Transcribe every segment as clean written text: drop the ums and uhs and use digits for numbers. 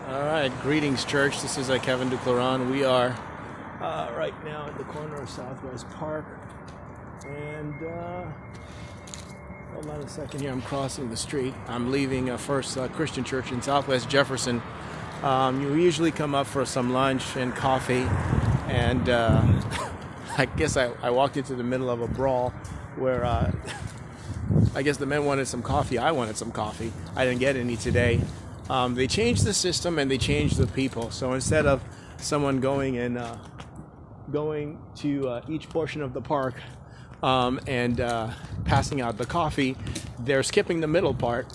All right, greetings, church. This is Kevin Duclairon. We are right now at the corner of Southwest Park, and hold on a second here. I'm crossing the street. I'm leaving First Christian Church in Southwest Jefferson. You usually come up for some lunch and coffee, and I guess I walked into the middle of a brawl where I guess the men wanted some coffee. I wanted some coffee. I didn't get any today. They changed the system and they changed the people. So instead of someone going and going to each portion of the park and passing out the coffee, they're skipping the middle part.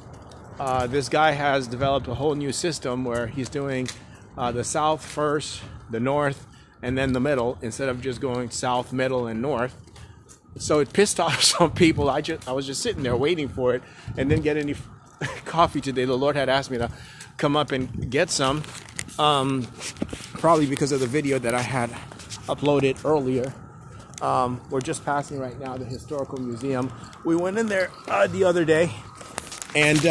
This guy has developed a whole new system where he's doing the south first, the north, and then the middle, instead of just going south, middle, and north. So it pissed off some people. I was just sitting there waiting for it and didn't get any coffee today. The Lord had asked me to come up and get some, probably because of the video that I had uploaded earlier. We're just passing right now the historical museum. We went in there the other day, and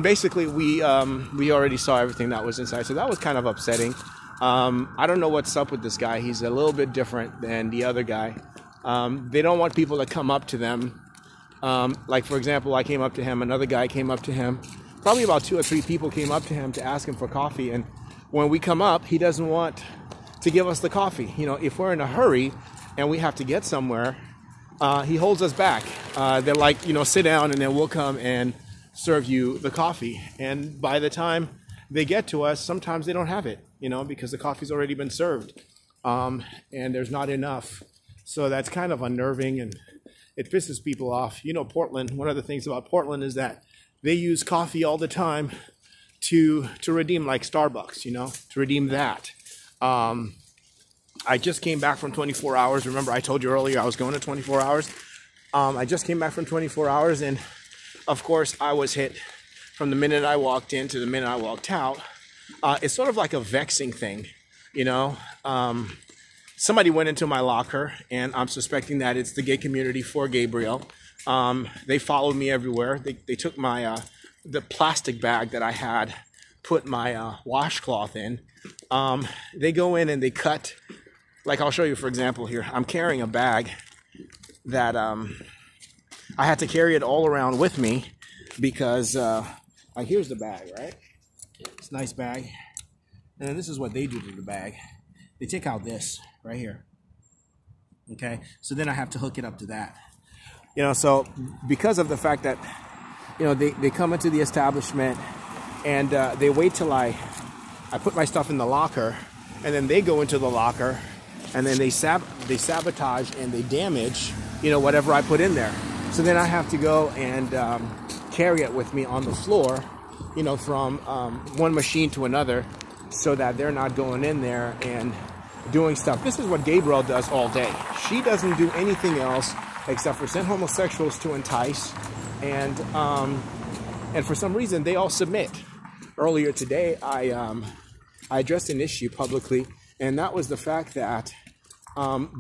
basically we already saw everything that was inside, so that was kind of upsetting. I don't know what's up with this guy. He's a little bit different than the other guy. They don't want people to come up to them. Like, for example, I came up to him, another guy came up to him. Probably about 2 or 3 people came up to him to ask him for coffee. And when we come up, he doesn't want to give us the coffee. You know, if we're in a hurry and we have to get somewhere, he holds us back. They're like, you know, sit down and then we'll come and serve you the coffee. And by the time they get to us, sometimes they don't have it, you know, because the coffee's already been served. And there's not enough. So that's kind of unnerving, and it pisses people off. You know, Portland, one of the things about Portland is that they use coffee all the time to redeem, like Starbucks, you know, to redeem that. I just came back from 24 hours. Remember, I told you earlier I was going to 24 hours. I just came back from 24 hours, and of course I was hit from the minute I walked in to the minute I walked out. It's sort of like a vexing thing, you know. Somebody went into my locker, and I'm suspecting that it's the gay community for Gabriel. They followed me everywhere. They took my the plastic bag that I had put my washcloth in. They go in and they cut. Like, I'll show you, for example, here. I'm carrying a bag that I had to carry it all around with me because here's the bag, right? It's a nice bag. And then this is what they do to the bag. They take out this right here. Okay, so then I have to hook it up to that. You know, so because of the fact that, you know, they come into the establishment and they wait till I put my stuff in the locker, and then they go into the locker, and then they sabotage and they damage, you know, whatever I put in there. So then I have to go and carry it with me on the floor, you know, from one machine to another, so that they're not going in there and doing stuff. This is what Gabriel does all day. She doesn't do anything else except for send homosexuals to entice, and for some reason they all submit. Earlier today, I addressed an issue publicly, and that was the fact that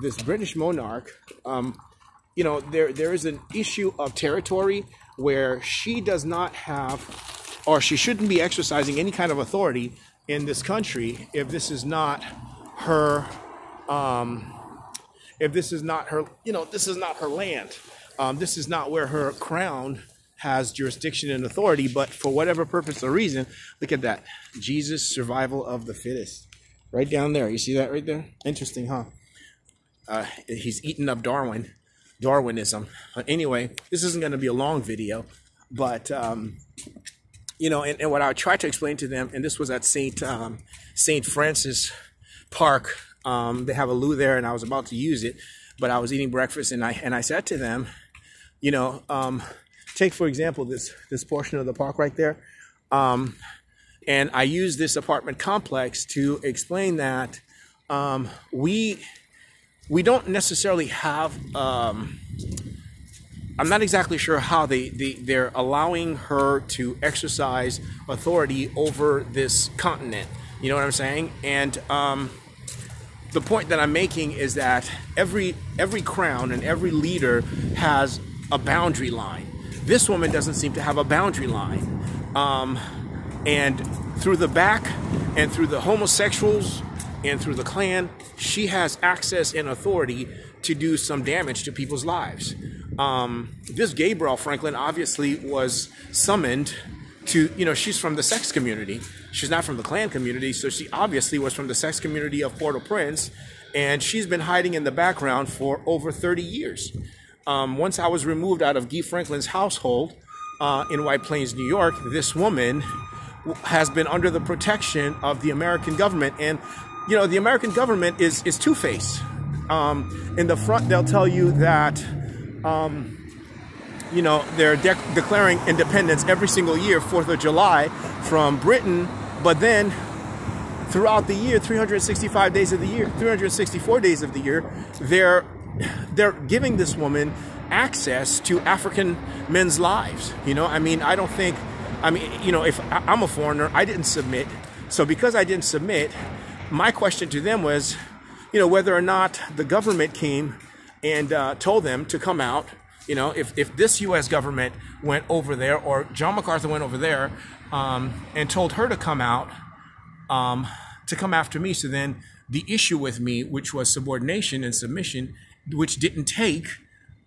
this British monarch, you know, there is an issue of territory where she does not have, or she shouldn't be exercising any kind of authority in this country if this is not her, if this is not her, you know, this is not her land. This is not where her crown has jurisdiction and authority, but for whatever purpose or reason, look at that. Jesus, survival of the fittest. Right down there. You see that right there? Interesting, huh? He's eaten up Darwinism. But anyway, this isn't going to be a long video, but you know, and what I tried to explain to them, and this was at St. Francis Park. They have a loo there, and I was about to use it, but I was eating breakfast, and I said to them, you know, take for example this portion of the park right there, and I use this apartment complex to explain that we don't necessarily have. I'm not exactly sure how they're allowing her to exercise authority over this continent. You know what I'm saying? And the point that I'm making is that every crown and every leader has a boundary line. This woman doesn't seem to have a boundary line. And through the back and through the homosexuals and through the Klan, she has access and authority to do some damage to people's lives. This Gabrielle Franklin obviously was summoned to, she's from the sex community. She's not from the Klan community, so she obviously was from the sex community of Port-au-Prince, and she's been hiding in the background for over 30 years. Once I was removed out of Guy Franklin's household in White Plains, New York, this woman has been under the protection of the American government. And, the American government is two-faced. In the front, they'll tell you that, they're declaring independence every single year, 4th of July, from Britain. But then throughout the year, 365 days of the year, 364 days of the year, they're giving this woman access to African men's lives. I don't think, if I'm a foreigner, I didn't submit. So because I didn't submit, my question to them was, whether or not the government came and told them to come out. If this U.S. government went over there, or John MacArthur went over there and told her to come out, to come after me. So then the issue with me, which was subordination and submission, which didn't take,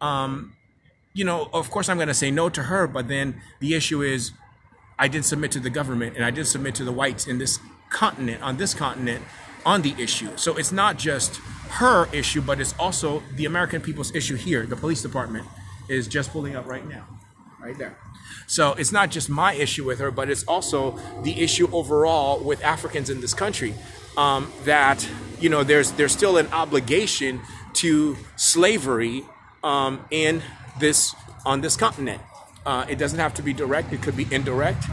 of course I'm going to say no to her, but then the issue is I didn't submit to the government, and I didn't submit to the whites in this continent, on the issue. So it's not just her issue, but it's also the American people's issue here. The police department is just pulling up right now, right there. So it's not just my issue with her, but it's also the issue overall with Africans in this country, that, there's still an obligation to slavery on this continent. It doesn't have to be direct. It could be indirect.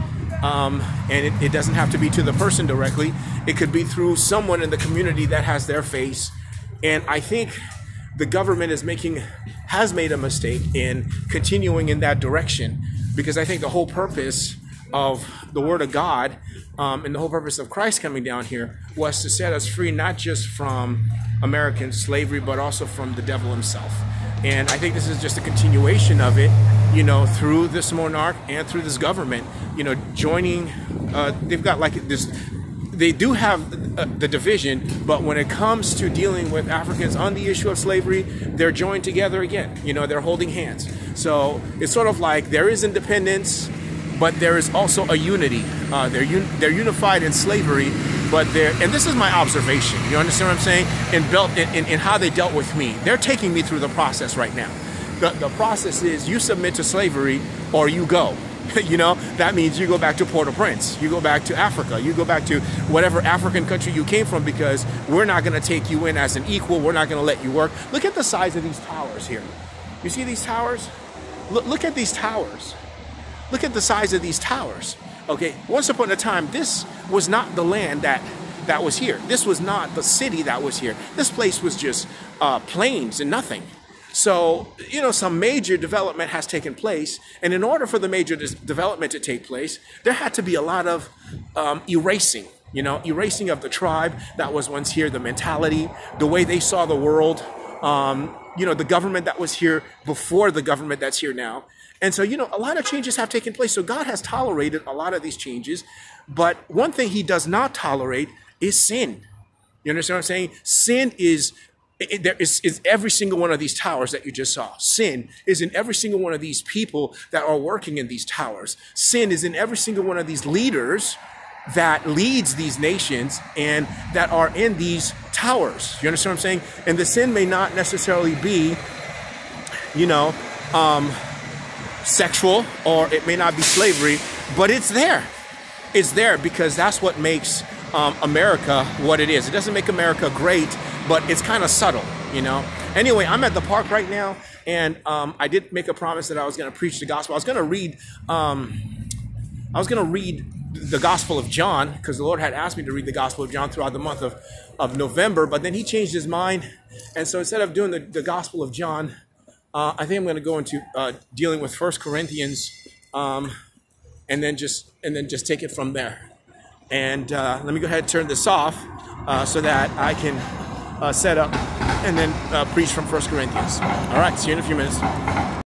And it doesn't have to be to the person directly. It could be through someone in the community that has their face. And I think the government has made a mistake in continuing in that direction, because I think the whole purpose of the Word of God and the whole purpose of Christ coming down here was to set us free, not just from American slavery, but also from the devil himself. And I think this is just a continuation of it, through this monarch and through this government, joining, they've got like this, they do have the division, but when it comes to dealing with Africans on the issue of slavery, they're joined together again. They're holding hands. So it's sort of like there is independence, but there is also a unity. They're unified in slavery, but and this is my observation. You understand what I'm saying? In how they dealt with me. They're taking me through the process right now. The process is you submit to slavery or you go. That means you go back to Port-au-Prince, you go back to Africa, you go back to whatever African country you came from, because we're not going to take you in as an equal. We're not going to let you work. Look at the size of these towers here. You see these towers? Look at these towers. Look at the size of these towers. Okay, once upon a time, this was not the land that was here. This was not the city that was here. This place was just plains and nothing. So, some major development has taken place. And in order for the major development to take place, there had to be a lot of erasing, erasing of the tribe that was once here, the mentality, the way they saw the world, the government that was here before the government that's here now. And so, a lot of changes have taken place. So God has tolerated a lot of these changes. But one thing he does not tolerate is sin. You understand what I'm saying? Sin is every single one of these towers that you just saw. Sin is in every single one of these people that are working in these towers. Sin is in every single one of these leaders that leads these nations and that are in these towers. You understand what I'm saying? And the sin may not necessarily be, sexual, or it may not be slavery, but it's there. It's there because that's what makes America what it is. It doesn't make America great, but it's kind of subtle, Anyway, I'm at the park right now, and I did make a promise that I was going to preach the gospel. I was going to read the Gospel of John, because the Lord had asked me to read the Gospel of John throughout the month of November, but then he changed his mind. And so instead of doing the Gospel of John, I think I'm going to go into dealing with 1 Corinthians, and then just take it from there. And let me go ahead and turn this off so that I can set up and then preach from 1 Corinthians. All right, see you in a few minutes.